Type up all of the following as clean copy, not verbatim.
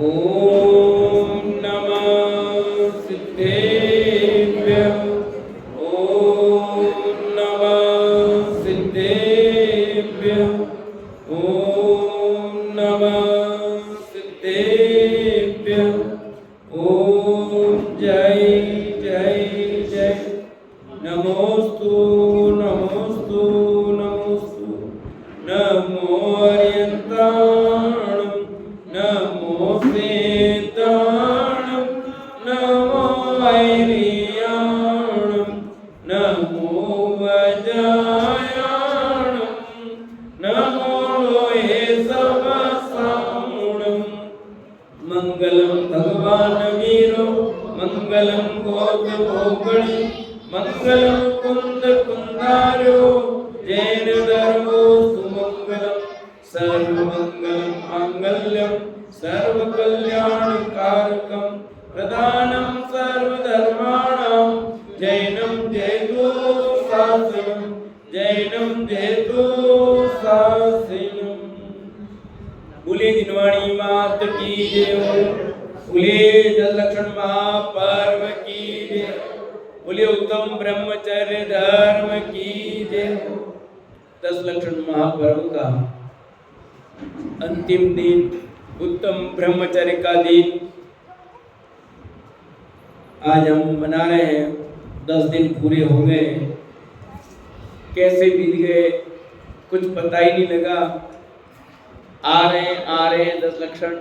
ओम नमः सिद्धेभ्यः। ओम नमः सिद्धेभ्यः। ओम नमः सिद्धेभ्यः। ओम जय जय जय। नमोस्तु नमोस्तु नमोस्तु। नमो अर्यन्ताणं नमो वेदाणं नमो वैरियाणं नमो वज्रायाणं नमो लोहे सवसाणं। मंगलम भगवान वीरो मंगलम गोपभोगणी मंगलम कुंद कुंदारो जैन धर्मो सुमंगलम सर्वमंगलम मांगल्यम सर्वकल्याणकारकम प्रधानम सर्वधर्माणां जैनम जयतु शासनम जैनम जयतु शासनम। बोले जिनवाणी मात की जय हो। बोले जलक्षण महापर्व की जय। बोले उत्तम ब्रह्मचर्य धर्म की जय हो। 10 लक्षण महापर्व का अंतिम दिन, उत्तम ब्रह्मचर्य का दिन आज हम मना रहे हैं। 10 दिन पूरे हो गए, कैसे बीत गए कुछ पता ही नहीं लगा। आ रहे 10 लक्षण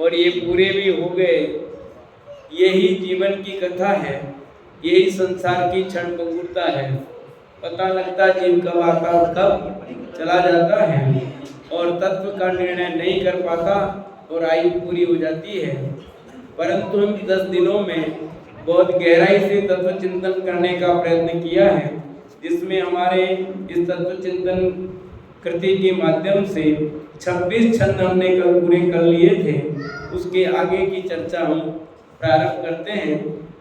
और ये पूरे भी हो गए। यही जीवन की कथा है, यही संसार की क्षण भंगुरता है। पता लगता जीव कब आता और कब चला जाता है और तत्व का निर्णय नहीं कर पाता और आयु पूरी हो जाती है। परंतु हम 10 दिनों में बहुत गहराई से तत्व चिंतन करने का प्रयत्न किया है, जिसमें हमारे इस तत्व चिंतन कृति के माध्यम से 26 छंद हमने कल पूरे कर लिए थे। उसके आगे की चर्चा हम प्रारंभ करते हैं।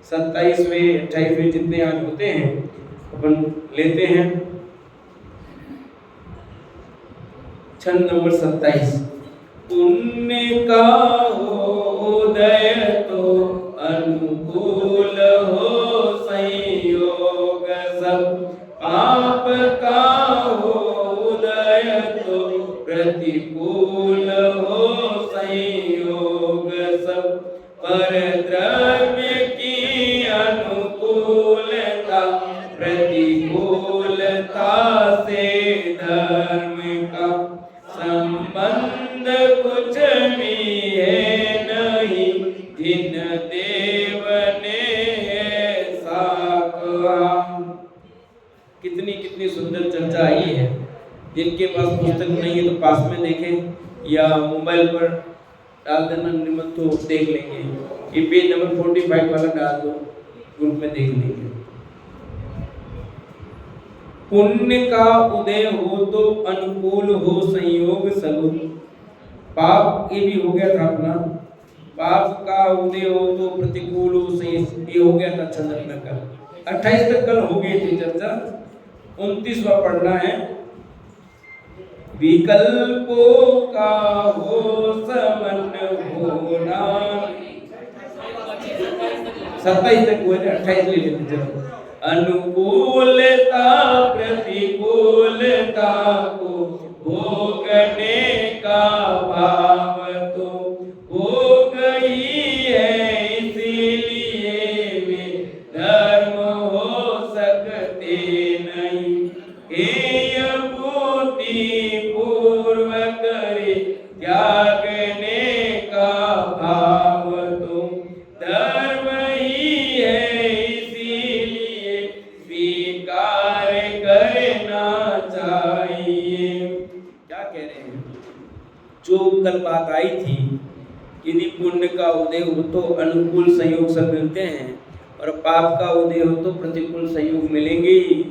27वें 28वें जितने आज होते हैं अपन लेते हैं। छंद नंबर 27। पुण्य का उदय तो अनुकूल हो संयोग सब, पाप का उदय तो प्रतिकूल हो संयोग सब। पर द्रव्य की अनुकूलता प्रतिकूलता से धर्म का संबंध कुछ भी है नहीं, जिन देव ने ऐसा कहा। कितनी कितनी सुंदर चर्चा आई है। जिनके पास पुस्तक नहीं है तो पास में देखें या मोबाइल पर डाल देना निमन तो देख लेंगे। ये पेज नंबर 45 वाला डाल दो, ग्रुप में देख लेंगे। पुण्य का उदय हो तो अनुकूल हो संयोग सब। पाप ये भी हो गया था अपना। पाप का उदय हो तो प्रतिकूल हो संयोग, ये हो गया था चंद्र का। 28 तक कल हो गई थी चर्चा। 29वां पढ़ना है। विकल्पों का हो समन होना। 27 तक हुए थे, 28 ले लेते चलो। अनुकूलता प्रतिकूलता को भोगने का भाव तो हो गई है, इसीलिए वे धर्म हो सकते नहीं। हेय बुद्धि पूर्वक रे त्यागने का भाव तो धर्म ही है, इसीलिए स्वीकार करना चाहिए। क्या कह रहे हैं? जो कल बात आई थी, यदि पुण्य का उदय हो तो अनुकूल संयोग सब मिलते हैं और पाप का उदय हो तो प्रतिकूल संयोग मिलेंगे ही।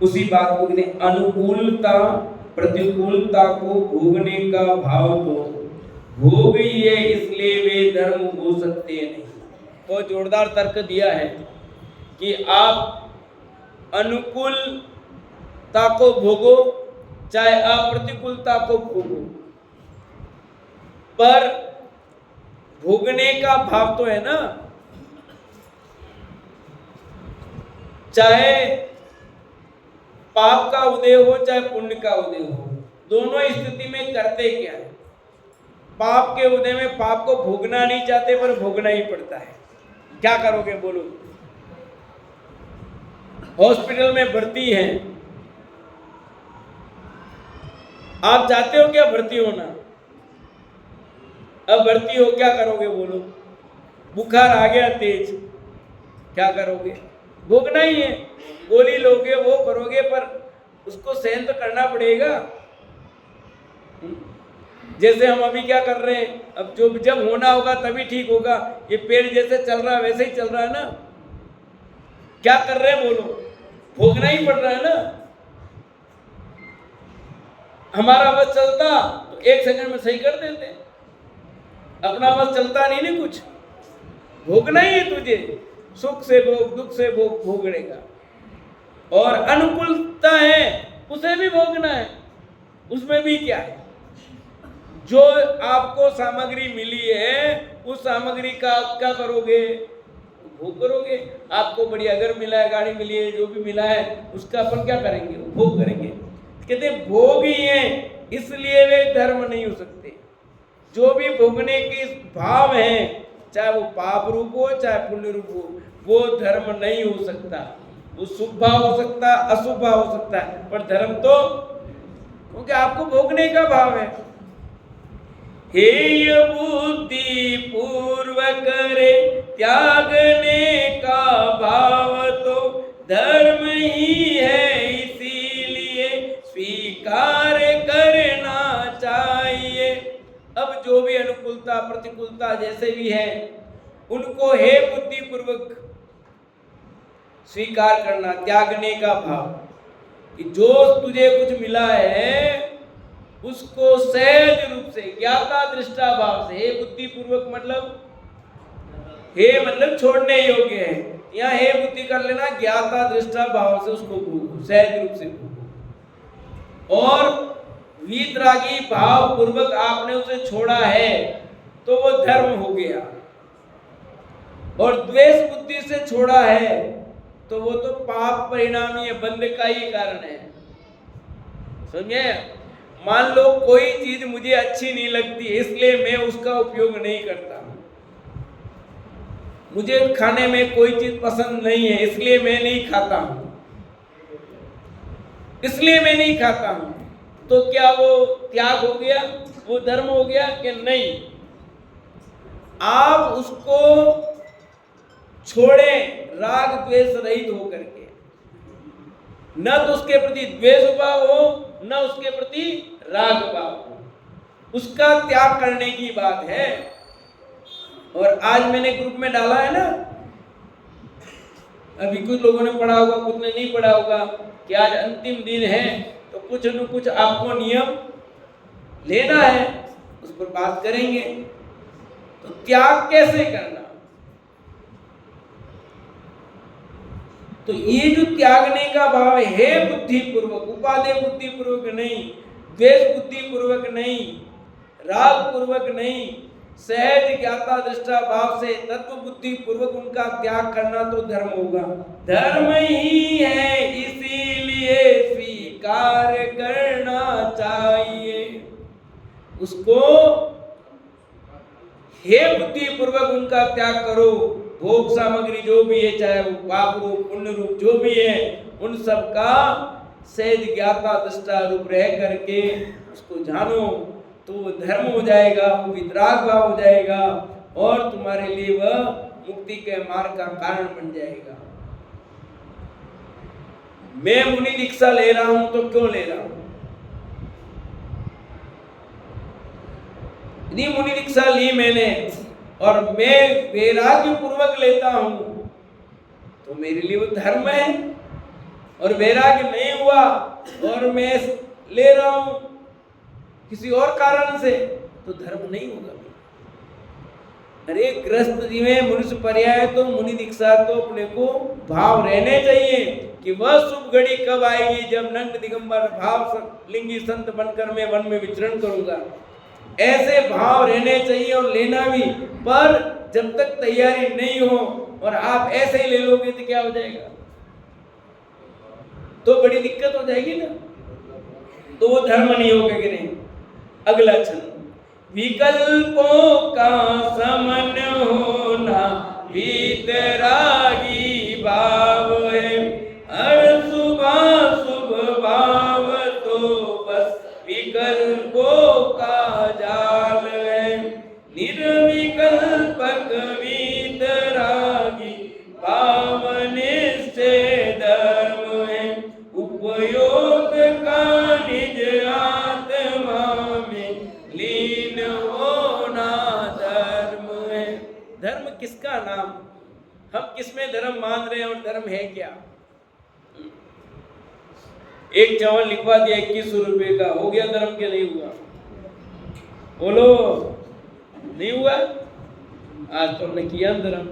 उसी बात को कहते हैं अनुकूलता प्रतिकूलता को भोगने का भाव तो हो गई है, इसलिए वे धर्म हो सकते नहीं। बहुत जोरदार तर्क दिया है कि आप अनुकूलता को भोगो चाहे अप्रतिकूलता को भोगो, पर भोगने का भाव तो है ना। चाहे पाप का उदय हो चाहे पुण्य का उदय हो, दोनों स्थिति में करते क्या है? पाप के उदय में पाप को भोगना नहीं चाहते पर भोगना ही पड़ता है। क्या करोगे बोलो? हॉस्पिटल में भर्ती हैं, आप चाहते हो क्या भर्ती होना? अब भर्ती हो क्या करोगे बोलो? बुखार आ गया तेज, क्या करोगे? भोगना ही है। गोली लोगे, वो करोगे, पर उसको सहन तो करना पड़ेगा। जैसे हम अभी क्या कर रहे हैं, अब जो जब होना होगा तभी ठीक होगा। ये पेड़ जैसे चल रहा है वैसे ही चल रहा है ना। क्या कर रहे हैं बोलो? भोगना ही पड़ रहा है ना। हमारा बस चलता तो 1 सेकंड में सही कर देते, अपना बस चलता नहीं ना कुछ। भोगना ही है तुझे, सुख से भोग, दुख से भोग, भोगड़ेगा। और अनुकूलता है उसे भी भोगना है। उसमें भी क्या है? जो आपको सामग्री मिली है उस सामग्री का आप क्या करोगे? भोग करोगे। आपको बढ़िया घर मिला है, गाड़ी मिली है, जो भी मिला है उसका अपन क्या करेंगे? भोग करेंगे। कहते भोग ही है, इसलिए वे धर्म नहीं हो सकते। जो भी भोगने के भाव है, चाहे वो पाप रूप हो चाहे पुण्य रूप हो, वो धर्म नहीं हो सकता। वो शुभ भाव हो सकता, अशुभ भाव हो सकता है, पर धर्म तो, क्योंकि आपको भोगने का भाव है। हेय बुद्धि पूर्वक रे त्यागने का भाव तो धर्म ही है, इसीलिए स्वीकार करना चाहिए। अब जो भी अनुकूलता प्रतिकूलता जैसे भी है, उनको हे बुद्धि पूर्वक स्वीकार करना, त्यागने का भाव। कि जो तुझे कुछ मिला है उसको सहज रूप से, ज्ञाता दृष्टा भाव से, हे बुद्धि पूर्वक मतलब, हे मतलब छोड़ने योग्य है, या हे बुद्धि कर लेना, ज्ञाता दृष्टा भाव से उसको भोगो, सहज रूप से भोगो। और वीतरागी भाव पूर्वक आपने उसे छोड़ा है तो वो धर्म हो गया। और द्वेष बुद्धि से छोड़ा है तो वो तो पाप परिणामी है, बंध का ही कारण है। समझे? मान लो कोई चीज मुझे अच्छी नहीं लगती इसलिए मैं उसका उपयोग नहीं करता। मुझे खाने में कोई चीज पसंद नहीं है इसलिए मैं नहीं खाता हूं, इसलिए मैं नहीं खाता हूं। तो क्या वो त्याग हो गया? वो धर्म हो गया कि नहीं? आप उसको छोड़े राग द्वेष रहित होकर के, न तो उसके प्रति द्वेष भाव हो न उसके प्रति राग भाव हो, उसका त्याग करने की बात है। और आज मैंने ग्रुप में डाला है ना, अभी कुछ लोगों ने पढ़ा होगा, कुछ ने नहीं पढ़ा होगा, कि आज अंतिम दिन है तो कुछ न कुछ आपको नियम लेना है, उस पर बात करेंगे। तो त्याग कैसे करना? तो ये जो त्यागने का भाव है बुद्धि पूर्वक, उपादेय बुद्धि पूर्वक नहीं, द्वेष बुद्धि पूर्वक नहीं, राग पूर्वक नहीं, सहज ज्ञाता दृष्टा भाव से तत्व बुद्धि पूर्वक उनका त्याग करना तो धर्म होगा। धर्म ही है इसीलिए स्वीकार करना चाहिए। उसको हे बुद्धि पूर्वक उनका त्याग करो। भोग सामग्री जो भी है, चाहे वो पाप रूप पुण्य रूप जो भी है, उन सब का सहज ज्ञाता दृष्टा रूप रह करके उसको जानो, तो वो धर्म हो जाएगा, वो वितराग भाव हो जाएगा और तुम्हारे लिए वह मुक्ति के मार्ग का कारण बन जाएगा। मैं मुनि दीक्षा ले रहा हूं तो क्यों ले रहा हूं? यदि मुनि दीक्षा ली मैंने और मैं वैराग्य पूर्वक लेता हूं तो मेरे लिए वो धर्म है। और वैराग्य नहीं हुआ और मैं ले रहा हूं किसी और कारण से तो धर्म नहीं होगा। अरे गृहस्थ जी में मनुष्य पर्याय तो मुनि दीक्षा तो अपने को भाव रहने चाहिए कि वह शुभ घड़ी कब आएगी जब नंग दिगंबर भाव लिंगी संत बनकर मैं वन में विचरण करूंगा। ऐसे भाव रहने चाहिए और लेना भी, पर जब तक तैयारी नहीं हो और आप ऐसे ही ले लोगे तो क्या हो जाएगा, तो बड़ी दिक्कत हो जाएगी ना, तो वो धर्म नहीं होगा कि नहीं। अगला छंद, विकल्पों का समन होना वीतरागी भाव है, हर सुबह शुभ भाव तो बस विकल्पों का जाल है, निर्विकल्पक वीतरागी भाव निश्चय धर्म है, उपयोग का निज आत्मा में लीन होना धर्म है। धर्म किसका नाम, हम किसमें धर्म मान रहे हैं और धर्म है क्या। एक चावल लिखवा दिया 2100 रुपए का, हो गया धर्म के नहीं हुआ, बोलो नहीं हुआ। आज तो हमने किया धर्म,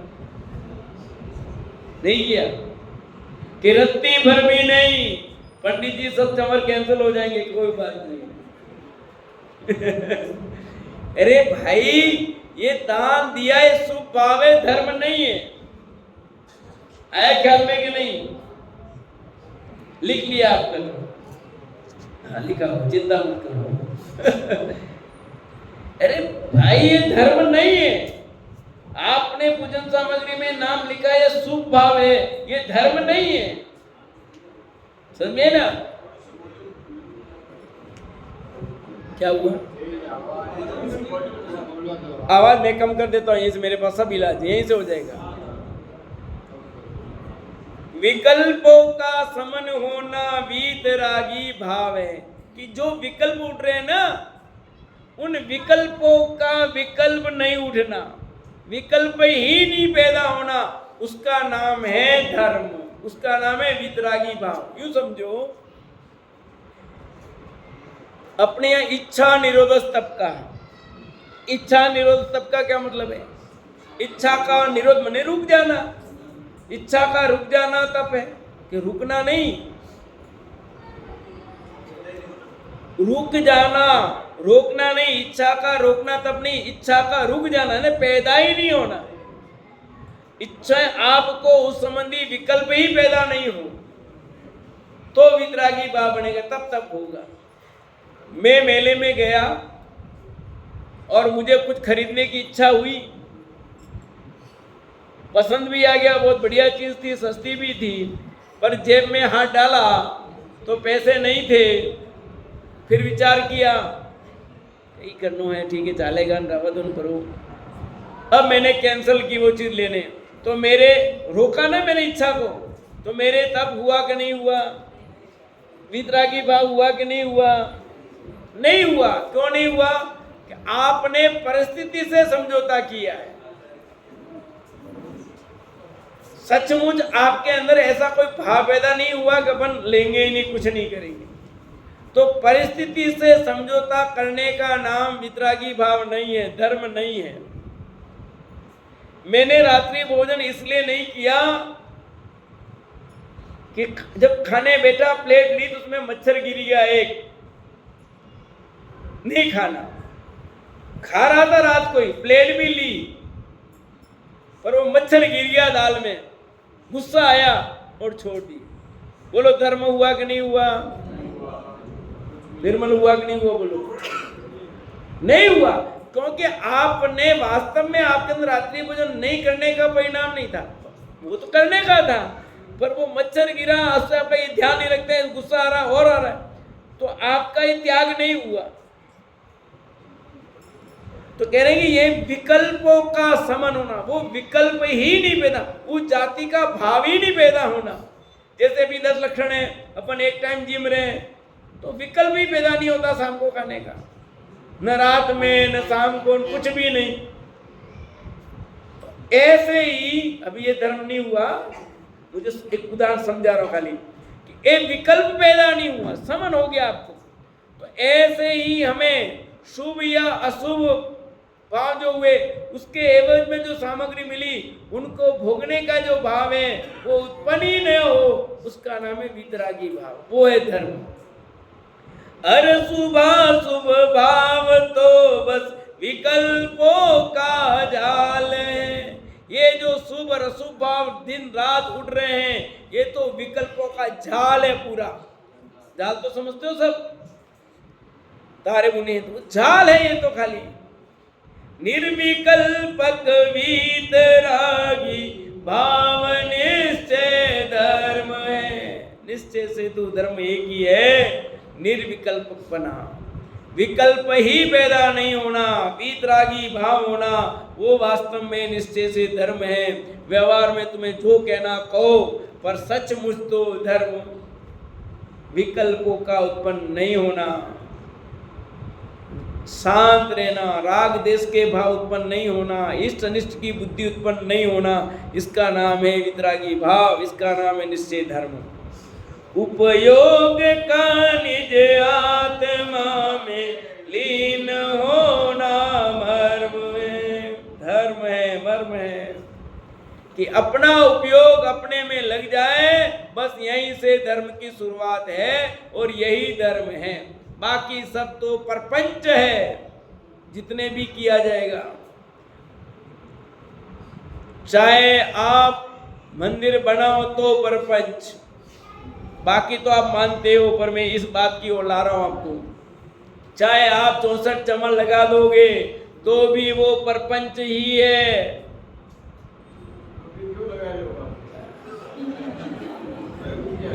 नहीं किया कि रत्ती भर भी नहीं, पंडित जी सब चमर कैंसिल हो जाएंगे, कोई बात नहीं। अरे भाई ये दान दिया है शुभ भाव है, धर्म नहीं है, आया ख्याल में कि नहीं। लिख लिया आपका, हाँ लिखा हो, चिंता मत करो। अरे भाई ये धर्म नहीं है, आपने पूजन सामग्री में नाम लिखा है शुभ भाव है, ये धर्म नहीं है, समझे ना। क्या हुआ, आवाज मैं कम कर देता हूं, यहीं से मेरे पास सब इलाज यहीं से हो जाएगा। विकल्पों का समन होना वीतरागी भाव है, कि जो विकल्प उठ रहे हैं ना, उन विकल्पों का विकल्प नहीं उठना, विकल्प ही नहीं पैदा होना, उसका नाम है धर्म, उसका नाम है वीतरागी भाव। यूं समझो, अपने यहाँ इच्छा निरोध स्तव का, इच्छा निरोध स्तव का क्या मतलब है, इच्छा का निरोध माने रुक जाना, इच्छा का रुक जाना तप है, कि रुकना नहीं, रुक जाना, रोकना नहीं, इच्छा का रोकना तब नहीं, इच्छा का रुक जाना ने पैदा ही नहीं होना। इच्छा आपको उस संबंधी विकल्प ही पैदा नहीं हो तो वितरागी भाव बनेगा, तब होगा। मैं मेले में गया और मुझे कुछ खरीदने की इच्छा हुई, पसंद भी आ गया, बहुत बढ़िया चीज थी, सस्ती भी थी, पर जेब में हाथ डाला तो पैसे नहीं थे। फिर विचार किया यही करना है, ठीक है चलेगा, रावण करो। अब मैंने कैंसिल की वो चीज लेने, तो मेरे रोका ना मैंने इच्छा को, तो मेरे तब हुआ कि नहीं हुआ, वितरागी भाव हुआ कि नहीं हुआ, नहीं हुआ। क्यों नहीं हुआ, कि आपने परिस्थिति से समझौता किया है। सचमुच आपके अंदर ऐसा कोई भाव पैदा नहीं हुआ कि अपन लेंगे ही नहीं, कुछ नहीं करेंगे, तो परिस्थिति से समझौता करने का नाम वितरागी भाव नहीं है, धर्म नहीं है। मैंने रात्रि भोजन इसलिए नहीं किया कि जब खाने बैठा प्लेट ली तो उसमें मच्छर गिर गया, एक नहीं खाना, खा रहा था रात को ही, प्लेट भी ली पर वो मच्छर गिर गया दाल में, गुस्सा आया और छोड़ दी। बोलो धर्म हुआ कि नहीं हुआ, निर्मल हुआ कि नहीं हुआ, बोलो नहीं हुआ। क्योंकि आपने वास्तव में आपके अंदर रात्रि भोजन नहीं करने का परिणाम नहीं था, वो तो करने का था, पर वो मच्छर गिरा, उससे आपका ये ध्यान नहीं रखते, गुस्सा आ रहा और आ रहा है, तो आपका ये त्याग नहीं हुआ। तो कह रहे हैं कि ये विकल्पों का समन होना, वो विकल्प ही नहीं पैदा, उस जाति का भाव ही नहीं पैदा होना। जैसे भी 10 लक्षण है, अपन एक टाइम जिम रहे हैं तो विकल्प ही पैदा नहीं होता शाम को खाने का, न रात में न शाम को, कुछ भी नहीं। ऐसे ही अभी ये धर्म नहीं हुआ, मुझे एक उदाहरण समझा रहा हूं खाली, कि एक विकल्प पैदा नहीं हुआ, समन हो गया आपको। तो ऐसे ही हमें शुभ या अशुभ भाव जो हुए, उसके एवज में जो सामग्री मिली, उनको भोगने का जो भाव है वो उत्पन्न ही न हो, उसका नाम है वितरागी भाव, वो है धर्म। शुभ भाव तो बस विकल्पों का जाल है। ये जो शुभ और अशुभ भाव दिन रात उठ रहे हैं, ये तो विकल्पों का जाल है पूरा। जाल तो समझते हो सब, तारे बुने तो जाल है ये तो खाली। निर्विकल्पक वीतरागी भाव निश्चय धर्म है। निश्चय से तो धर्म एक ही है, निर्विकल्पक बना, विकल्प ही पैदा नहीं होना, वीतरागी भाव होना, वो वास्तव में निश्चय से धर्म है। व्यवहार में तुम्हें जो कहना कहो, पर सचमुच तो धर्म विकल्पों का उत्पन्न नहीं होना, शांत रहना, राग देश के भाव उत्पन्न नहीं होना, इष्ट अनिष्ट की बुद्धि उत्पन्न नहीं होना, इसका नाम है वितरागी भाव, इसका नाम है निश्चय धर्म। उपयोग का निज आत्मा में लीन होना मर्म है। धर्म है, मर्म है कि अपना उपयोग अपने में लग जाए, बस यहीं से धर्म की शुरुआत है और यही धर्म है। बाकी सब तो परपंच है, जितने भी किया जाएगा। चाहे आप मंदिर बनाओ तो परपंच, बाकी तो आप मानते हो, पर मैं इस बात की ओर ला रहा हूं आपको। चाहे आप 64 चमन लगा दोगे तो भी वो परपंच ही है।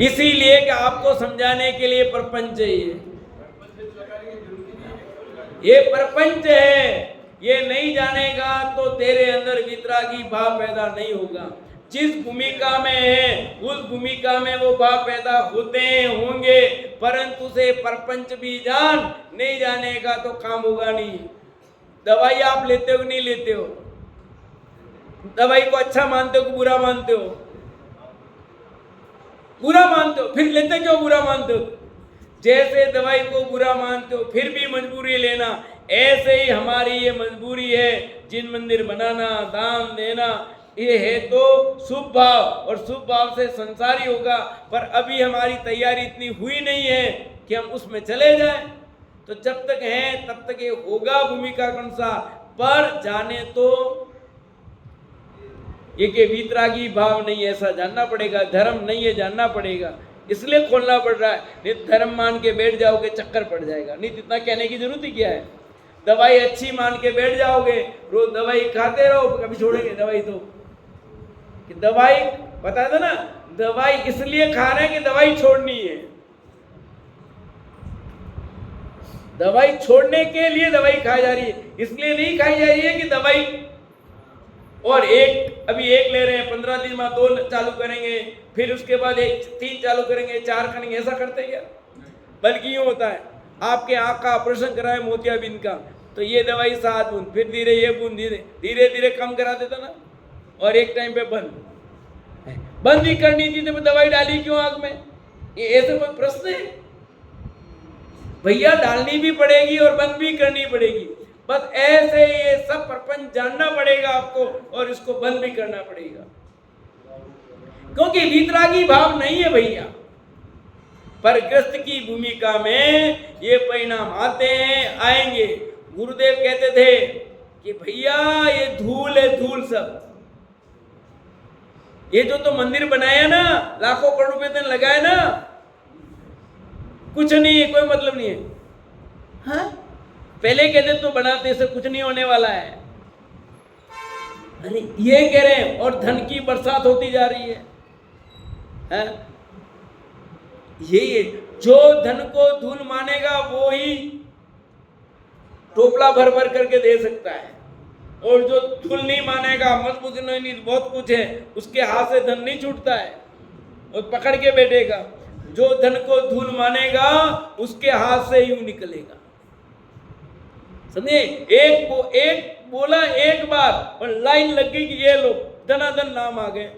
इसीलिए कि आपको समझाने के लिए परपंच चाहिए। ये परपंच है, ये नहीं जानेगा तो तेरे अंदर वितरागी भाव पैदा नहीं होगा। जिस भूमिका में है उस भूमिका में वो भाव पैदा होते होंगे, परंतु से परपंच भी जान, नहीं जानेगा तो काम होगा नहीं। दवाई आप लेते हो नहीं लेते हो? दवाई को अच्छा मानते हो कि बुरा मानते हो? बुरा मानते हो, फिर लेते क्यों बुरा मानते हो? जैसे दवाई को बुरा मानते हो फिर भी मजबूरी लेना, ऐसे ही हमारी ये मजबूरी है। जिन मंदिर बनाना, दान देना, ये है तो शुभ भाव, और शुभ भाव से संसारी होगा, पर अभी हमारी तैयारी इतनी हुई नहीं है कि हम उसमें चले जाएं। तो जब तक है तब तक ये होगा भूमिका के अनुसार, पर जाने तो ये के वीतरागी भाव नहीं, ऐसा जानना पड़ेगा। धर्म नहीं है, जानना पड़ेगा, इसलिए खोलना पड़ रहा है। नहीं धर्म मान के बैठ जाओगे चक्कर पड़ जाएगा। नहीं, इतना कहने की जरूरत ही क्या है? दवाई अच्छी मान के बैठ जाओगे, रोज दवाई खाते रहो, कभी छोड़ेंगे दवाई? तो कि दवाई बता दो ना, दवाई इसलिए खा रहे हैं कि दवाई छोड़नी है। दवाई छोड़ने के लिए दवाई खाई जा रही है, इसलिए नहीं खाई जा रही है कि दवाई और एक अभी एक ले रहे हैं, 15 दिन में 2 चालू करेंगे, फिर उसके बाद 3 चालू करेंगे, 4 करेंगे, ऐसा करते क्या? बल्कि यूँ होता है, आपके आँख का ऑपरेशन कराए मोतियाबिंद का, तो ये दवाई 7 बूंद, फिर धीरे ये बूंद, धीरे धीरे कम करा देता ना, और एक टाइम पे बंद भी करनी थी तो दवाई डाली क्यों आँख में? ये ऐसे कोई प्रश्न है? भैया डालनी भी पड़ेगी और बंद भी करनी पड़ेगी। बस ऐसे ये सब प्रपंच जानना पड़ेगा आपको, और इसको बंद भी करना पड़ेगा, क्योंकि वीतरागी भाव नहीं है भैया। पर ग्रस्त की भूमिका में ये परिणाम आते हैं, आएंगे। गुरुदेव कहते थे कि भैया ये धूल है, धूल सब। ये जो तो मंदिर बनाया ना, लाखों करोड़ रुपए तो लगाए ना, कुछ नहीं है, कोई मतलब नहीं है। हाँ, पहले कहते तो बनाते से कुछ नहीं होने वाला है। अरे ये कह रहे हैं, और धन की बरसात होती जा रही है। यही जो धन को धूल मानेगा वो ही टोपला भर भर करके दे सकता है, और जो धूल नहीं मानेगा, मजबूत नहीं, बहुत कुछ है, उसके हाथ से धन नहीं छूटता है और पकड़ के बैठेगा। जो धन को धूल मानेगा उसके हाथ से यूं निकलेगा। समझे? एक बोला एक बार और लाइन लग गई कि ये लो धनाधन नाम आ गए।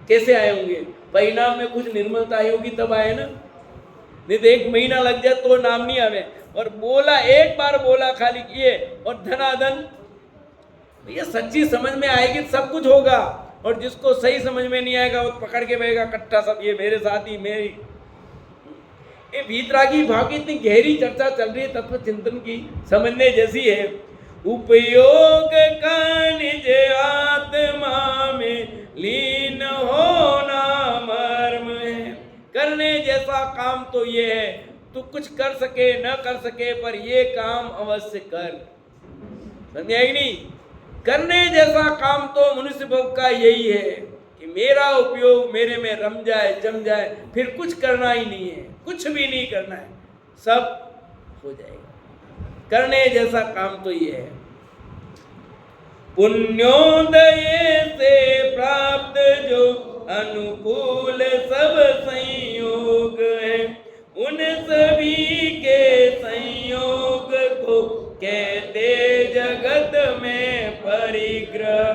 कैसे आए होंगे? परिणाम में कुछ निर्मलता आई होगी तब आए ना, नहीं तो 1 महीना लग जाए तो नाम नहीं आवे। और बोला एक बार, बोला खाली किए और धनाधन। ये सच्ची समझ में आएगी सब कुछ होगा, और जिसको सही समझ में नहीं आएगा वो पकड़ के बैठेगा कट्टा, सब ये मेरे साथ ही मेरी। ये वीतरागी भाव की इतनी गहरी चर्चा चल रही है, तत्व चिंतन की, समझने जैसी है। उपयोग का निज आत्मा में लीन होना मर्म है। करने जैसा काम तो ये है, तू कुछ कर सके न कर सके पर ये काम अवश्य कर। समझे कि नहीं? करने जैसा काम तो मनुष्य भव का यही है कि मेरा उपयोग मेरे में रम जाए, जम जाए, फिर कुछ करना ही नहीं है, कुछ भी नहीं करना है, सब हो जाएगा। करने जैसा काम तो ये है। पुण्योदय से प्राप्त जो अनुकूल सब संयोग है, उन सभी के संयोग को कहते जगत में परिग्रह।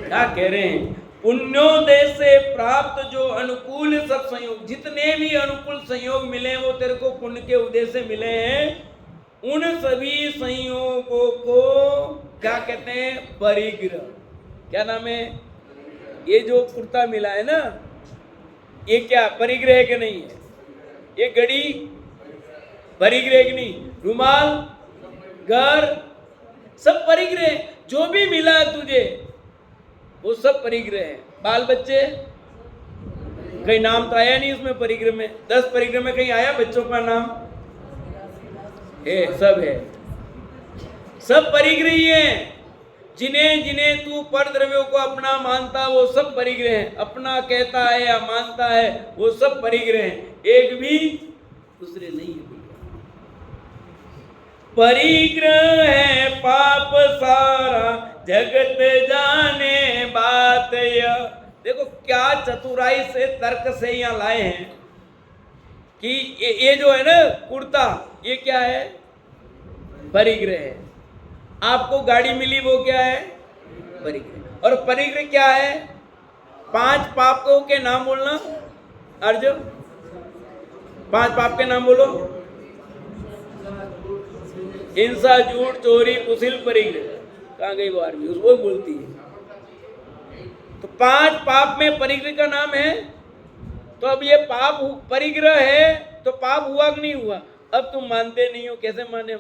क्या कह रहे हैं? पुण्योदय से प्राप्त जो अनुकूल सब संयोग, जितने भी अनुकूल संयोग मिले वो तेरे को पुण्य के उदय से मिले हैं, उन सभी संयोगों को क्या कहते हैं? परिग्रह। क्या नाम है? ये जो कुर्ता मिला है ना, ये क्या परिग्रह है कि नहीं है? ये घड़ी परिग्रह की नहीं? रुमाल, घर, सब परिग्रह। जो भी मिला है तुझे वो सब परिग्रह है। बाल बच्चे, कहीं नाम तो आया नहीं उसमें परिग्रह में। 10 परिग्रह में कहीं आया बच्चों का नाम? है, सब है, सब परिग्रह ही है। जिन्हें जिन्हें तू पर द्रव्यों को अपना मानता वो सब परिग्रह है। अपना कहता है या मानता है वो सब परिग्रह है, एक भी दूसरे नहीं है। परिग्रह है पाप सारा जगत जाने बात यह। देखो क्या चतुराई से तर्क से यहाँ लाए हैं कि ये जो है ना कुर्ता, ये क्या है? परिग्रह है। आपको गाड़ी मिली वो क्या है? परिग्रह। और परिग्रह क्या है? 5 पापों के नाम बोलना। अर्जुन 5 पाप के नाम बोलो। हिंसा, झूठ, चोरी, कुशिल, परिग्रह। कहाँ गई वो आर्मी? वो बोलती है। तो 5 पाप में परिग्रह का नाम है। तो अब ये पाप परिग्रह है तो पाप हुआ कि नहीं हुआ? अब तुम मानते नहीं हो, कैसे माने?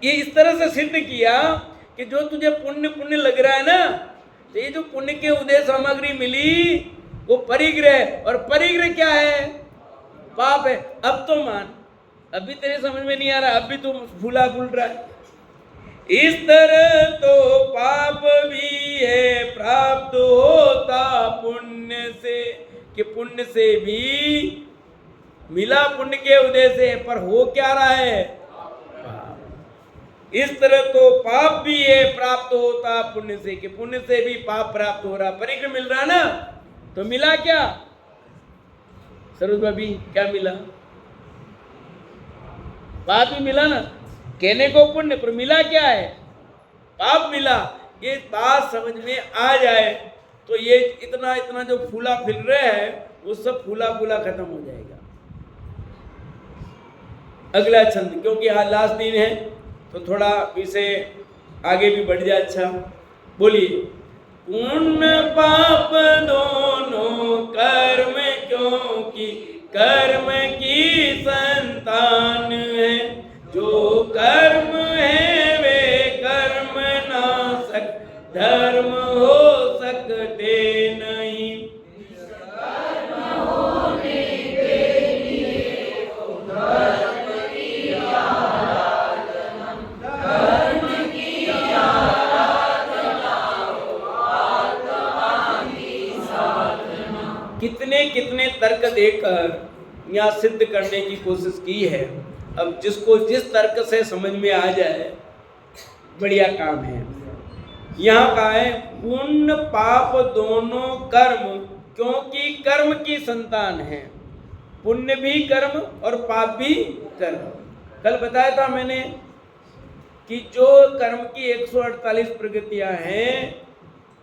ये इस तरह से सिद्ध किया कि जो तुझे पुण्य पुण्य लग रहा है ना, तो ये जो पुण्य के उदय सामग्री मिली वो परिग्रह है। और परिग्रह क्या है? पाप है। अब तो मान। अभी तेरे समझ में नहीं आ रहा, अभी तुम भूला भूल रहा है। इस तरह तो पाप भी है प्राप्त होता पुण्य से, कि पुण्य से भी मिला पुण्य के उदय से, पर हो क्या रहा है? पाप। इस तरह तो पाप भी है प्राप्त होता पुण्य से, कि पुण्य से भी पाप प्राप्त हो रहा। परिग्रह मिल रहा ना, तो मिला क्या? सरोज भाभी क्या मिला? पाप ही मिला ना। कहने को पुण्य, पर मिला क्या है? पाप मिला। ये बात समझ में आ जाए तो ये इतना इतना जो फूला फिर रहा है वो सब फूला फूला खत्म हो जाएगा। अगला छंद, क्योंकि आज लास्ट दिन है तो थोड़ा विषय आगे भी बढ़ जाए। अच्छा बोलिए। पुण्य पाप दोनों कर्म, क्योंकि कर्म की संतान है। जो कर्म है वे कर्म नाशक धर्म हो सकते नहीं। कर्म होने के लिए धर्म की आराधना, कर्म की आराधना आत्मा की साधना। कितने कितने तर्क देकर यहाँ सिद्ध करने की कोशिश की है। अब जिसको जिस तर्क से समझ में आ जाए बढ़िया काम है। यहाँ का है पुण्य पाप दोनों कर्म, क्योंकि कर्म की संतान है। पुण्य भी कर्म और पाप भी कर्म। कल बताया था मैंने कि जो कर्म की 148 प्रगतियां हैं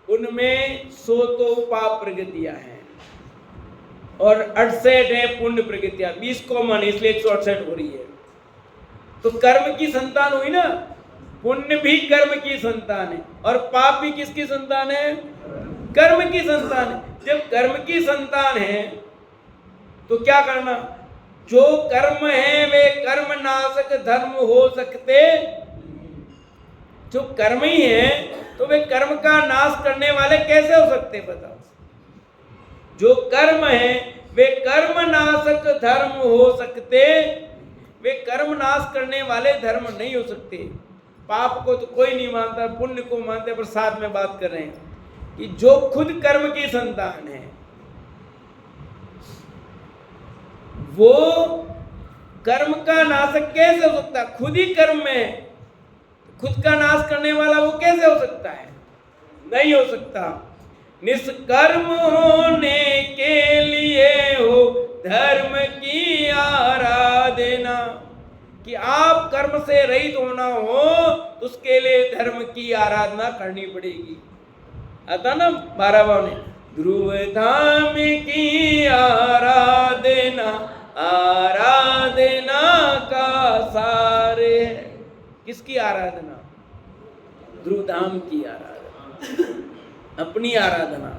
उनमें 100 तो पाप प्रगतियां हैं। और 68 है पुण्य प्रकृतियां, 20 कॉमन, इसलिए 168 हो रही है। तो कर्म की संतान हुई ना, पुण्य भी कर्म की संतान है और पाप भी किसकी संतान है? कर्म की संतान है। जब कर्म की संतान है तो क्या करना? जो कर्म है वे कर्म नाशक धर्म हो सकते, जो कर्म ही है तो वे कर्म का नाश करने वाले कैसे हो सकते? बताओ। जो कर्म है वे कर्म नाशक धर्म हो सकते, वे कर्म नाश करने वाले धर्म नहीं हो सकते। पाप को तो कोई नहीं मानता, पुण्य को मानते, पर साथ में बात कर रहे हैं कि जो खुद कर्म की संतान है वो कर्म का नाशक कैसे हो सकता है? खुद ही कर्म में है, खुद का नाश करने वाला वो कैसे हो सकता है? नहीं हो सकता। निष्कर्म होने के लिए हो धर्म की आराधना, कि आप कर्म से रहित होना हो तो उसके लिए धर्म की आराधना करनी पड़ेगी। आता ना 12 भाव ने, ध्रुव धाम की आराधना आराधना का सारे है। किसकी आराधना? ध्रुव धाम की आराधना, अपनी आराधना।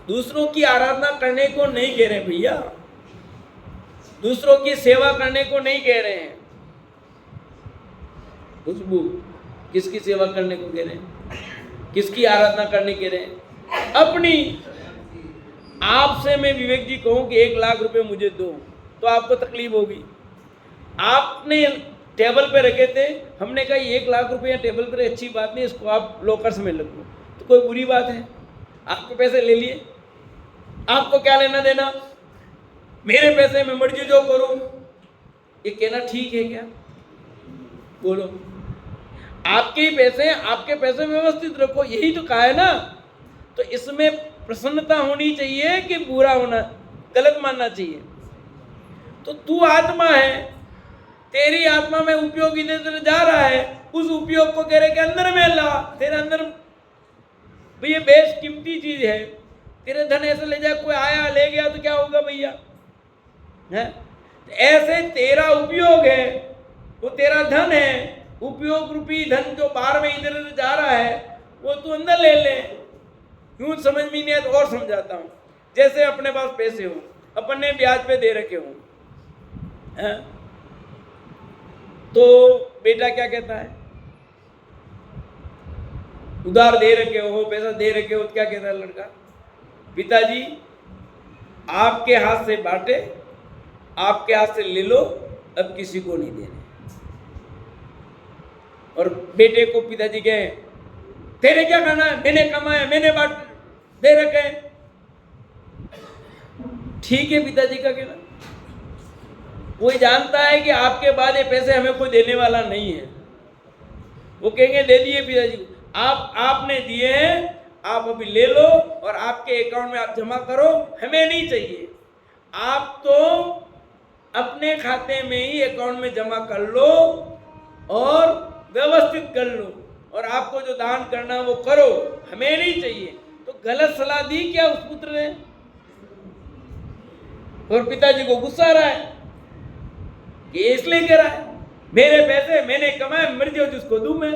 दूसरों की आराधना करने को नहीं कह रहे भैया, दूसरों की सेवा करने को नहीं कह रहे हैं। खुशबू किसकी सेवा करने को कह रहे हैं? किसकी आराधना करने कह रहे हैं? अपनी। आपसे मैं विवेक जी कहूं कि 1 लाख रुपए मुझे दो तो आपको तकलीफ होगी। आपने टेबल पे रखे थे, हमने कहा 1 लाख रुपए टेबल पर, अच्छी बात नहीं, इसको आप लॉकर्स में रख लो, तो कोई बुरी बात है? आपके पैसे ले लिए, आपको क्या लेना देना? मेरे पैसे में मर्जी जो करूं, ये कहना ठीक है क्या? बोलो। आपके ही पैसे, आपके पैसे व्यवस्थित रखो, यही तो कहा है ना। तो इसमें प्रसन्नता होनी चाहिए कि बुरा होना, गलत मानना चाहिए? तो तू आत्मा है, तेरी आत्मा में उपयोग इधर उधर जा रहा है, उस उपयोग को तेरे के अंदर में ला। तेरे अंदर भैया बेश कीमती चीज है, तेरे धन ऐसे ले जाए, कोई आया ले गया तो क्या होगा भैया? है ऐसे तेरा उपयोग है, वो तेरा धन है, उपयोग रूपी धन जो बाहर में इधर उधर जा रहा है वो तू अंदर ले ले। यूं समझ में नहीं आया तो और समझाता हूं। जैसे अपने पास पैसे हो, अपन ने ब्याज पे दे रखे हो, तो बेटा क्या कहता है? उधार दे रखे हो, पैसा दे रखे हो, क्या कहता है लड़का? पिताजी आपके हाथ से बांटे, आपके हाथ से ले लो, अब किसी को नहीं देने। और बेटे को पिताजी कहे तेरे क्या करना है, मैंने कमाया, मैंने बांट दे रखे। ठीक है पिताजी का कहना, कोई जानता है कि आपके बाद ये पैसे हमें कोई देने वाला नहीं है। वो कहेंगे दे दिए पिताजी को, आपने दिए हैं, आप अभी ले लो और आपके अकाउंट में आप जमा करो, हमें नहीं चाहिए। आप तो अपने खाते में ही अकाउंट में जमा कर लो और व्यवस्थित कर लो, और आपको जो दान करना वो करो, हमें नहीं चाहिए। तो गलत सलाह दी क्या उस पुत्र ने? और पिताजी को गुस्सा आ रहा है कि इसलिए कह रहा है मेरे पैसे मैंने कमाए, मर्जी हो जिसको दूं मैं।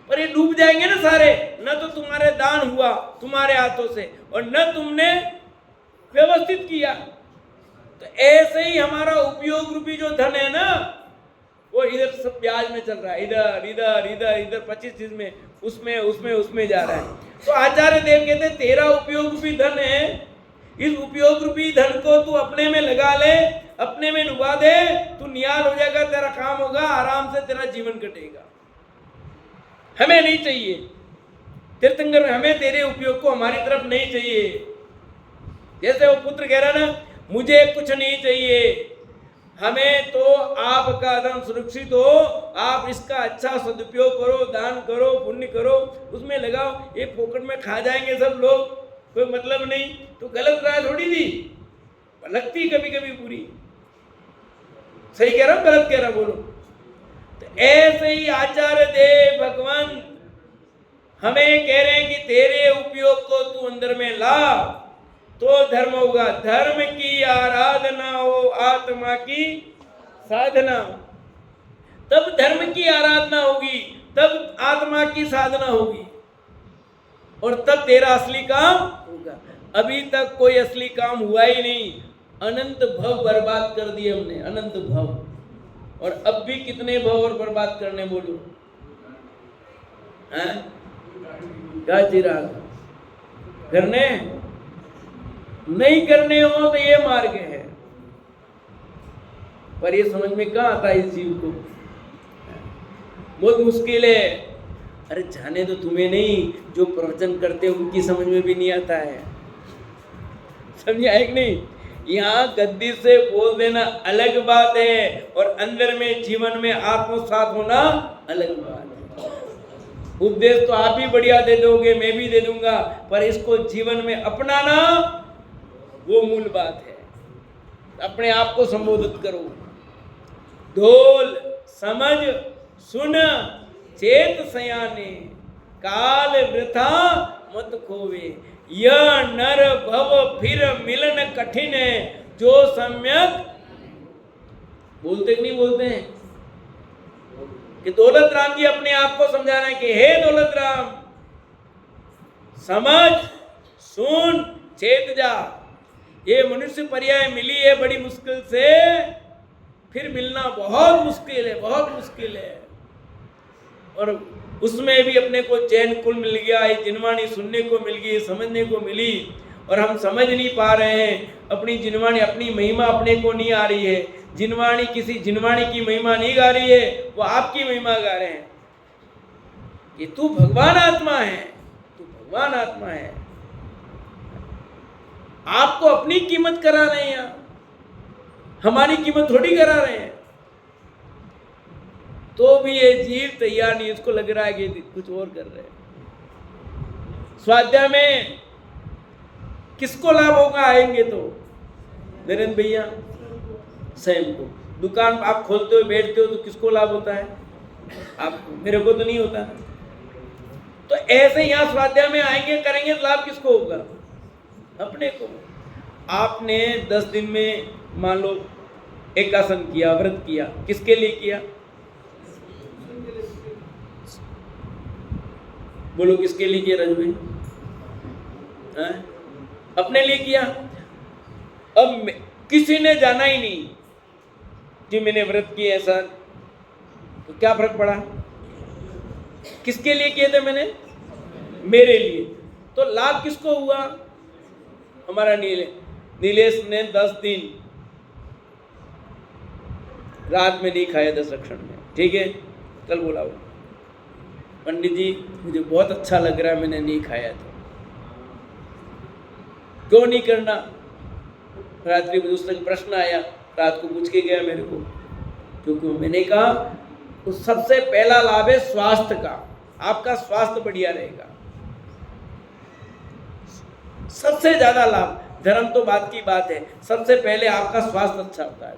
पर ये डूब जाएंगे ना सारे, न तो तुम्हारे दान हुआ तुम्हारे हाथों से और न तुमने व्यवस्थित किया। तो ऐसे ही हमारा उपयोग रूपी जो धन है ना, वो इधर सब ब्याज में चल रहा है, इधर इधर इधर इधर 25 में, उसमें उसमें उसमें जा रहा है। तो आचार्य देव कहते हैं तेरा उपयोग रूपी धन है, इस उपयोग रूपी धन को तू अपने में लगा ले, अपने में डुबा दे, तू निहाल हो जाएगा, तेरा काम होगा, आराम से तेरा जीवन कटेगा। हमें नहीं चाहिए तीर्थंकर, हमें तेरे उपयोग को हमारी तरफ नहीं चाहिए। जैसे वो पुत्र कह रहा ना, मुझे कुछ नहीं चाहिए, हमें तो आपका धन सुरक्षित हो, आप इसका अच्छा सदुपयोग करो, दान करो, पुण्य करो, उसमें लगाओ। ये फोकट में खा जाएंगे सब लोग, कोई मतलब नहीं। तो गलत राय थोड़ी दी, लगती कभी कभी पूरी। सही कह रहा हूं गलत कह रहा बोलो? तो ऐसे ही आचार्य देव भगवान हमें कह रहे हैं कि तेरे उपयोग को तू अंदर में ला, तो धर्म होगा। धर्म की आराधना हो, आत्मा की साधना, तब धर्म की आराधना होगी, तब आत्मा की साधना होगी, और तब तेरा असली काम होगा। अभी तक कोई असली काम हुआ ही नहीं। अनंत भव बर्बाद कर दिए हमने, अनंत भव, और अब भी कितने भव और बर्बाद करने बोलो, हैं? क्या चिराग करने नहीं करने हो तो ये मार्ग है, पर ये समझ में कहाँ आता है इस जीव को, बहुत मुश्किल है। अरे जाने तो तुम्हें नहीं, जो प्रवचन करते हैं उनकी समझ में भी नहीं आता है, समझे है कि नहीं? यहाँ गद्दी से बोल देना अलग बात है, और अंदर में जीवन में आत्मसात होना अलग बात है। उपदेश तो आप ही बढ़िया दे दोगे, मैं भी दे दूंगा, पर इसको जीवन में अपनाना वो मूल बात है। अपने आप को संबोधित करो, ढोल समझ सुन चेत सयाने, काल वृथा मत खोवे, यह नर भव फिर मिलन कठिन है, जो सम्यक बोलते कि नहीं बोलते हैं कि दौलत राम जी अपने आप को समझा रहे हैं कि हे दौलत राम, समझ सुन चेत जा। ये मनुष्य पर्याय मिली है बड़ी मुश्किल से, फिर मिलना बहुत मुश्किल है, बहुत मुश्किल है। और उसमें भी अपने को चैन कुल मिल गया है, जिनवाणी सुनने को मिल गई, समझने को मिली, और हम समझ नहीं पा रहे हैं। अपनी जिनवाणी, अपनी महिमा अपने को नहीं आ रही है। जिनवाणी किसी जिनवाणी की महिमा नहीं गा रही है, वो आपकी महिमा गा रहे हैं कि तू भगवान आत्मा है, तू भगवान आत्मा है। आपको अपनी कीमत करा रहे हैं, हमारी कीमत थोड़ी करा रहे हैं। तो भी ये जीव तैयार नहीं, इसको लग रहा है कि कुछ और कर रहे हैं। स्वाध्याय में किसको लाभ होगा? आएंगे तो नरेंद्र भैया स्वयं को। दुकान आप खोलते हो बैठते हो तो किसको लाभ होता है? आपको, मेरे को तो नहीं होता। तो ऐसे यहाँ स्वाध्याय में आएंगे करेंगे तो लाभ किसको होगा? अपने को। आपने 10 दिन में मान लो एक आसन किया, व्रत किया, किसके लिए किया? बोलो किसके लिए किया रजू भाई? अपने लिए किया। अब किसी ने जाना ही नहीं कि मैंने व्रत किया ऐसा, तो क्या फर्क पड़ा? किसके लिए किए थे मैंने? मेरे लिए। तो लाभ किसको हुआ? हमारा नीलेश ने 10 दिन रात में नहीं खाया 10 रक्षण में, ठीक है? कल बोला वो, पंडित जी मुझे बहुत अच्छा लग रहा है, मैंने नहीं खाया था। क्यों नहीं करना? रात्रि में दूसरे का प्रश्न आया, रात को पूछ के गया मेरे को, क्योंकि मैंने कहा तो सबसे पहला लाभ है स्वास्थ्य का, आपका स्वास्थ्य बढ़िया रहेगा, सबसे ज्यादा लाभ। धर्म तो बात की बात है, सबसे पहले आपका स्वास्थ्य अच्छा होता है।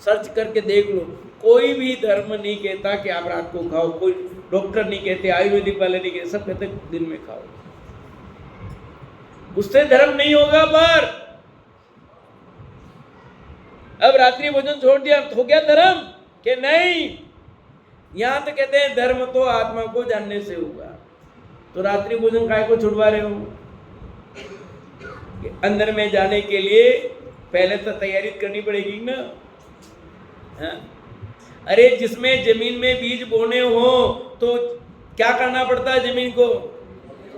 सर्च करके देख लो, कोई भी धर्म नहीं कहता कि आप रात को खाओ, कोई डॉक्टर नहीं कहते, आयुर्वेदिक वाले नहीं कहते, सब कहते दिन में खाओ, उससे धर्म नहीं होगा। पर अब रात्रि भोजन छोड़ दिया, हो गया धर्म कि नहीं? यहां तो कहते हैं धर्म तो आत्मा को जानने से होगा। तो रात्रि भोजन काय को छुड़वा रहे हो? कि अंदर में जाने के लिए पहले तो तैयारी करनी पड़ेगी ना। हाँ? अरे जिसमें जमीन में बीज बोने हो तो क्या करना पड़ता है जमीन को?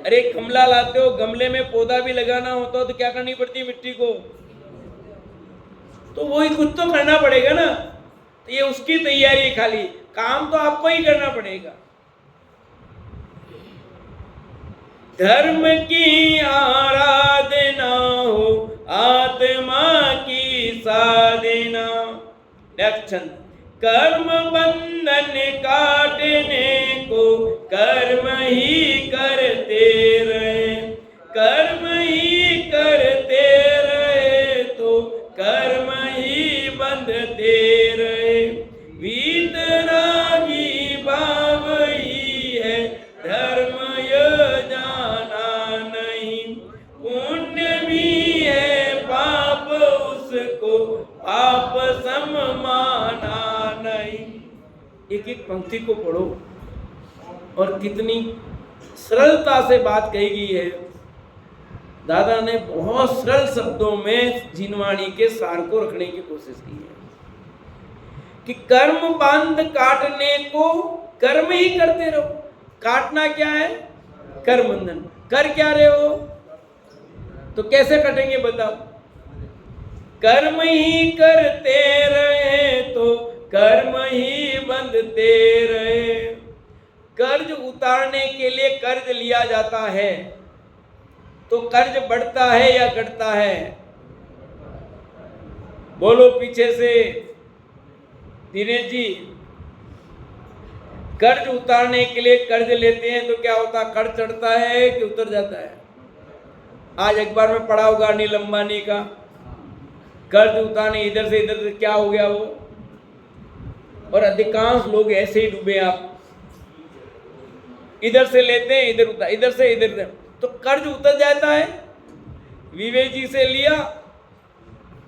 अरे गमला लाते हो, गमले में पौधा भी लगाना होता तो क्या करनी पड़ती है मिट्टी को? तो वही कुछ तो करना पड़ेगा ना। तो ये उसकी तैयारी है, खाली काम तो आपको ही करना पड़ेगा। धर्म की आराधना हो, आत्मा की साधना। लक्षण कर्म बंधन काटने को कर्म ही करते रहे, कर्म ही करते रहे तो कर्म ही बंधते रहे। वीतरागी भाव ही है धर्म, यह जाना नहीं। पुण्य पंक्ति को पढ़ो और कितनी सरलता से बात कही गई है। दादा ने बहुत सरल शब्दों में जिनवाणी के सार को रखने की कोशिश की है कि कर्म बंध काटने को कर्म ही करते रहो। काटना क्या है? कर्म बंधन। कर क्या रहे हो? तो कैसे कटेंगे बताओ? कर्म ही करते रहे तो कर्म ही बंधते रहे। कर्ज उतारने के लिए कर्ज लिया जाता है तो कर्ज बढ़ता है या घटता है? बोलो पीछे से दिनेश जी। कर्ज उतारने के लिए कर्ज लेते हैं तो क्या होता? कर्ज चढ़ता है कि उतर जाता है? आज अखबार में पढ़ा होगा अनिल अंबानी का कर्ज उतारने इधर से क्या हो गया वो। और अधिकांश लोग ऐसे ही डूबे। आप इधर से लेते हैं इधर उतार, इधर से तो कर्ज उतर जाता है। विवेक जी से लिया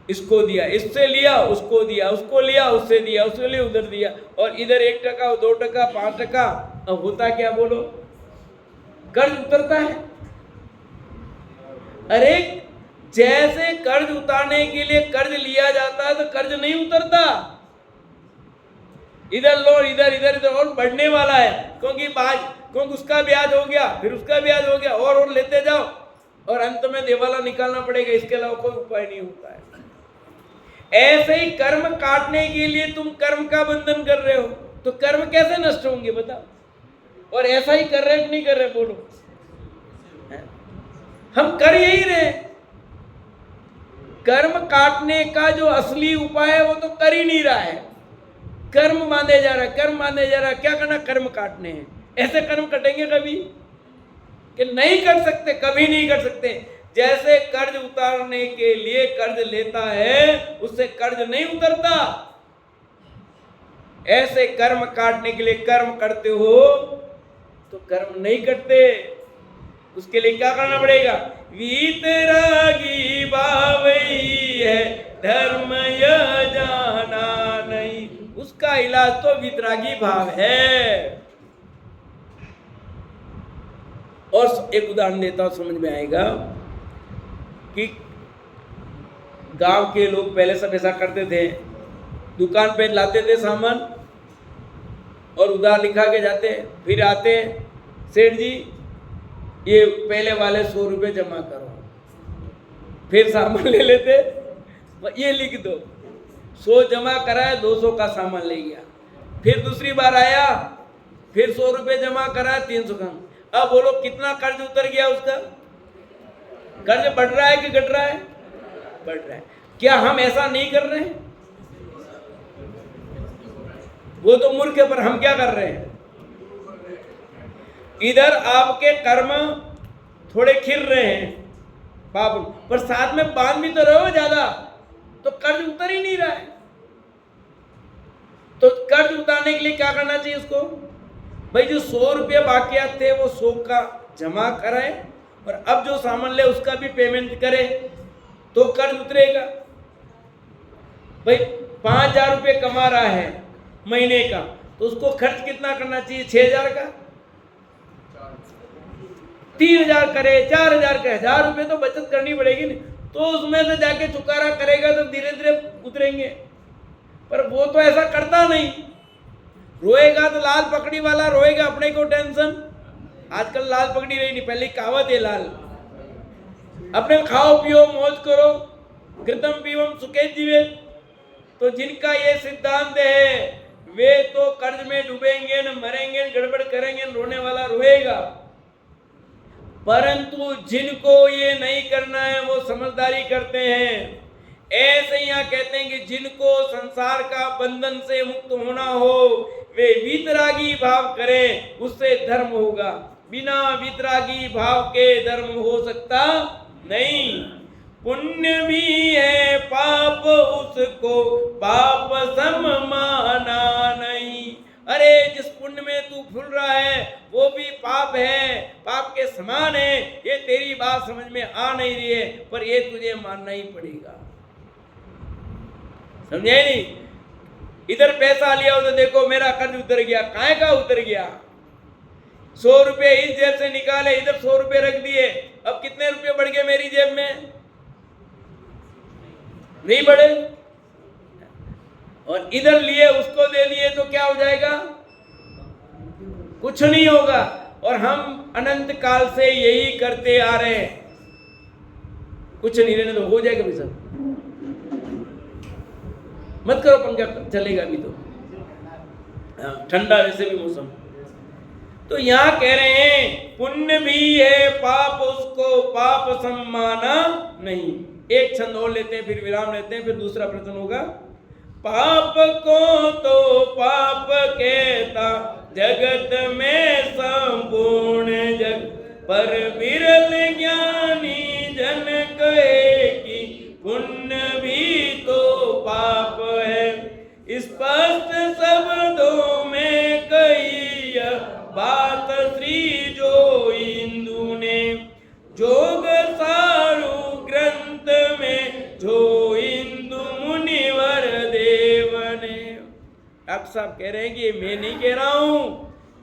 इसको दिया, इससे लिया उसको दिया, उसको लिया उससे दिया, उससे लिया उधर दिया, और इधर 1 टका 2 टका 5 टका। अब होता क्या बोलो? कर्ज उतरता है। अरे जैसे कर्ज उतारने के लिए कर्ज लिया जाता है तो कर्ज नहीं उतरता। इधर लो इधर और बढ़ने वाला है, क्योंकि उसका ब्याज हो गया, फिर उसका ब्याज हो गया, और लेते जाओ और अंत में देवाला निकालना पड़ेगा। इसके अलावा कोई उपाय नहीं होता है। ऐसे ही कर्म काटने के लिए तुम कर्म का बंधन कर रहे हो तो कर्म कैसे नष्ट होंगे बताओ? और ऐसा ही कर रहे कि नहीं कर रहे? बोलो। हम कर यही रहे। कर्म काटने का जो असली उपाय है वो तो कर ही नहीं रहा है। कर्म बांधे जा रहा है, कर्म बांधे जा रहा है। क्या करना? कर्म काटने हैं। ऐसे कर्म कटेंगे कभी? कि नहीं कर सकते, कभी नहीं कर सकते। जैसे कर्ज उतारने के लिए कर्ज लेता है उससे कर्ज नहीं उतरता, ऐसे कर्म काटने के लिए कर्म करते हो तो कर्म नहीं कटते। उसके लिए क्या करना पड़ेगा? वीतरागी भावई है धर्म यह जाना नहीं। उसका इलाज तो वीतरागी भाव है। और एक उदाहरण देता हूं, समझ में आएगा कि गांव के लोग पहले सब ऐसा करते थे। दुकान पे लाते थे सामान और उधार लिखा के जाते, फिर आते, सेठ जी ये पहले वाले 100 रुपये जमा करो, फिर सामान ले लेते, ये लिख दो। 100 जमा कराया, 200 का सामान ले गया। फिर दूसरी बार आया, फिर 100 रुपये जमा कराया, 300 का। अब बोलो कितना कर्ज उतर गया उसका? कर्ज बढ़ रहा है कि घट रहा है? बढ़ रहा है। क्या हम ऐसा नहीं कर रहे हैं? वो तो मूर्ख है, पर हम क्या कर रहे हैं? इधर आपके कर्म थोड़े खिर रहे हैं पाप, पर साथ में बांध भी तो रहे हो ज्यादा, तो कर्ज उतर ही नहीं रहा है। तो कर्ज उतारने के लिए क्या करना चाहिए उसको? भाई जो 100 रुपये बाकियात थे वो 100 का जमा कराए और अब जो सामान ले उसका भी पेमेंट करे तो कर्ज उतरेगा। भाई 5,000 रुपये कमा रहा है महीने का, तो उसको खर्च कितना करना चाहिए? 6,000 का। 3,000 करे, 4,000 करे, 1,000 रुपये तो बचत करनी पड़ेगी ना। तो उसमें से जाके चुकारा करेगा तो धीरे धीरे उतरेंगे। पर वो तो ऐसा करता नहीं। रोएगा तो लाल पकड़ी वाला रोएगा, अपने को टेंशन। आजकल लाल पकड़ी रही नहीं, पहले कहावत है लाल। अपने खाओ पियो मौज करो, घृतम पीवम सुखे जीवे। तो जिनका ये सिद्धांत है वे तो कर्ज में डूबेंगे न, मरेंगे, गड़बड़ करेंगे, रोने वाला रोएगा। परंतु जिनको ये नहीं करना है वो समझदारी करते हैं। ऐसे यहाँ कहते हैं कि जिनको संसार का बंधन से मुक्त होना हो वे वीतरागी भाव करें, उससे धर्म होगा। बिना वीतरागी भाव के धर्म हो सकता नहीं। पुण्य भी है पाप उसको पाप सम माना नहीं। अरे जिस पुण्य में तू फूल रहा है वो भी पाप है, पाप के समान है। ये तेरी बात समझ में आ नहीं रही है, पर ये तुझे मानना ही पड़ेगा। समझे नहीं? इधर पैसा लिया हो तो देखो मेरा कर्ज उतर गया, काहे का उतर गया? 100 रुपये इस जेब से निकाले, इधर 100 रुपये रख दिए, अब कितने रुपये बढ़ गए मेरी जेब में? नहीं बढ़े। और इधर लिए उसको दे दिए तो क्या हो जाएगा? कुछ नहीं होगा। और हम अनंत काल से यही करते आ रहे हैं, कुछ नहीं रहने तो हो जाएगा भाई साहब। मत करो पंखा, चलेगा अभी तो, ठंडा वैसे भी मौसम। तो यहां कह रहे हैं पुण्य भी है पाप उसको पाप सम्माना नहीं। एक छंद और लेते हैं, फिर विराम लेते हैं, फिर दूसरा प्रश्न होगा। पाप को तो पाप कहता जगत में संपूर्ण जग, पर विरल ज्ञानी जन कहे कि पुण्य भी तो पाप है। स्पष्ट शब्दों में कही यह बात श्री जो इंदु ने, जोग सारू ग्रंथ में जो इंदु मुनिवर देव ने। डॉक्टर साहब कह रहे हैं कि मैं नहीं कह रहा हूं,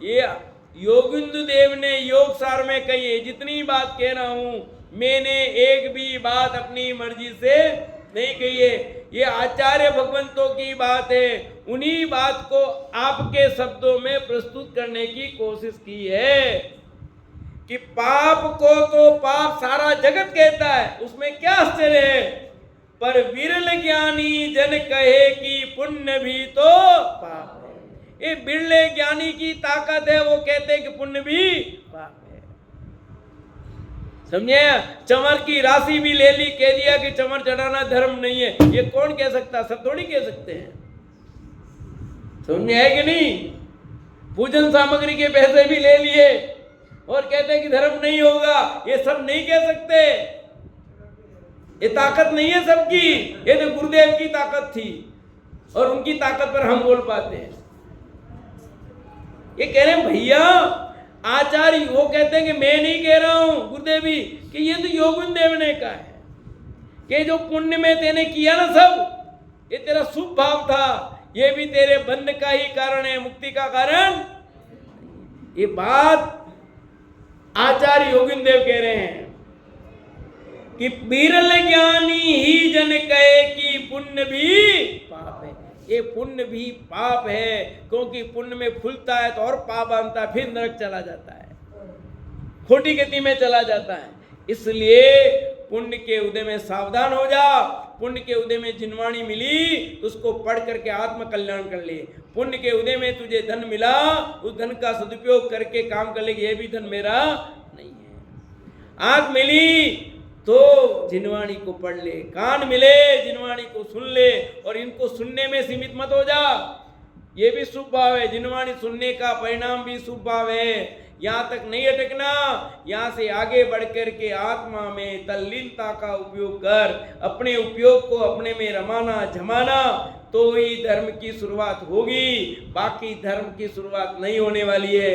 ये योगिंदु देव ने योग सार में कही है। जितनी बात कह रहा हूं मैंने एक भी बात अपनी मर्जी से नहीं कही है, ये आचार्य भगवंतों की बात है। उन्हीं बात को आपके शब्दों में प्रस्तुत करने की कोशिश की है कि पाप को तो पाप सारा जगत कहता है, उसमें क्या आश्चर्य है, पर विरल ज्ञानी जन कहे कि पुण्य भी तो पाप है। ये बिरले ज्ञानी की ताकत है, वो कहते हैं कि पुण्य भी पाप है। समझे? चमर की राशि भी ले ली, कह दिया कि चमर चढ़ाना धर्म नहीं है। ये कौन कह सकता? सब थोड़ी कह सकते हैं। समझ है कि नहीं? पूजन सामग्री के पैसे भी ले लिए और कहते हैं कि धर्म नहीं होगा, ये सब नहीं कह सकते। ये ताकत नहीं है सबकी, ये तो गुरुदेव की ताकत थी और उनकी ताकत पर हम बोल पाते हैं। ये कह रहे हैं भैया आचार्य, वो कहते हैं कि मैं नहीं कह रहा हूं गुरुदेव भी, कि ये तो योगिंद देव ने कहा है कि जो पुण्य में तेने किया ना सब, ये तेरा शुभ भाव था, ये भी तेरे बंध का ही कारण है, मुक्ति का कारण। ये बात आचार्य योगिंद देव कह रहे हैं कि बिरल ज्ञानी ही जन कहे कि पुण्य भी पाप है। ये पुण्य भी पाप है, क्योंकि पुण्य में फूलता है तो और पाप बनता है, फिर नरक चला जाता है, खोटी गति में चला जाता है। इसलिए पुण्य के उदय में सावधान हो जा। पुण्य के उदय में जिनवाणी मिली तो उसको पढ़ करके आत्म कल्याण कर ले। पुण्य के उदय में तुझे धन मिला, उस धन का सदुपयोग करके काम कर ले, ये भी धन मेरा नहीं है। आंख मिली तो जिनवाणी को पढ़ ले, कान मिले जिनवाणी को सुन ले, और इनको सुनने में सीमित मत हो जा। ये भी शुभ भाव है, जिनवाणी सुनने का परिणाम भी शुभ भाव है। यहाँ तक नहीं अटकना, यहाँ से आगे बढ़ कर के आत्मा में तल्लीनता का उपयोग कर, अपने उपयोग को अपने में रमाना जमाना, तो ही धर्म की शुरुआत होगी। बाकी धर्म की शुरुआत नहीं होने वाली है।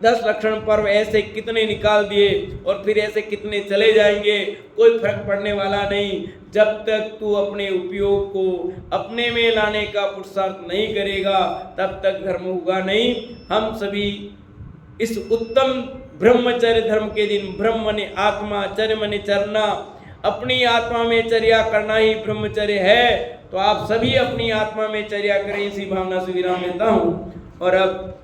10 लक्षण पर्व ऐसे कितने निकाल दिए और फिर ऐसे कितने चले जाएंगे, कोई फर्क पड़ने वाला नहीं। जब तक तू अपने उपयोग को अपने में लाने का पुरुषार्थ नहीं करेगा, तब तक धर्म होगा नहीं। हम सभी इस उत्तम ब्रह्मचर्य धर्म के दिन, ब्रह्म ने आत्मा, चर्य मने चरना, अपनी आत्मा में चर्या करना ही ब्रह्मचर्य है। तो आप सभी अपनी आत्मा में चर्या करें, इसी भावना से विराम लेता हूँ। और अब